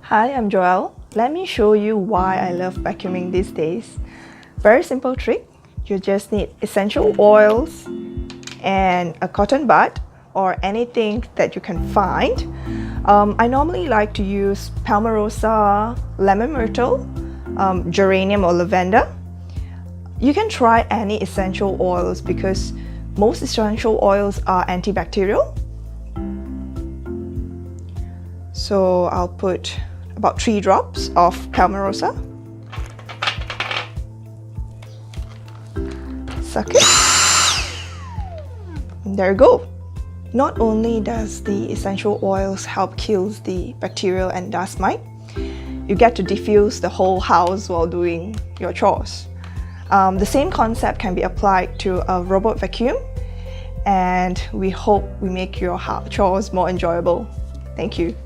Hi, I'm Joelle. Let me show you why I love vacuuming these days. Very simple trick. You just need essential oils and a cotton bud or anything that you can find. I normally like to use palmarosa, lemon myrtle, geranium or lavender. You can try any essential oils because most essential oils are antibacterial. So I'll put about 3 drops of palmarosa. Suck it. And there you go. Not only does the essential oils help kill the bacterial and dust mite, you get to diffuse the whole house while doing your chores. The same concept can be applied to a robot vacuum, and we hope we make your chores more enjoyable. Thank you.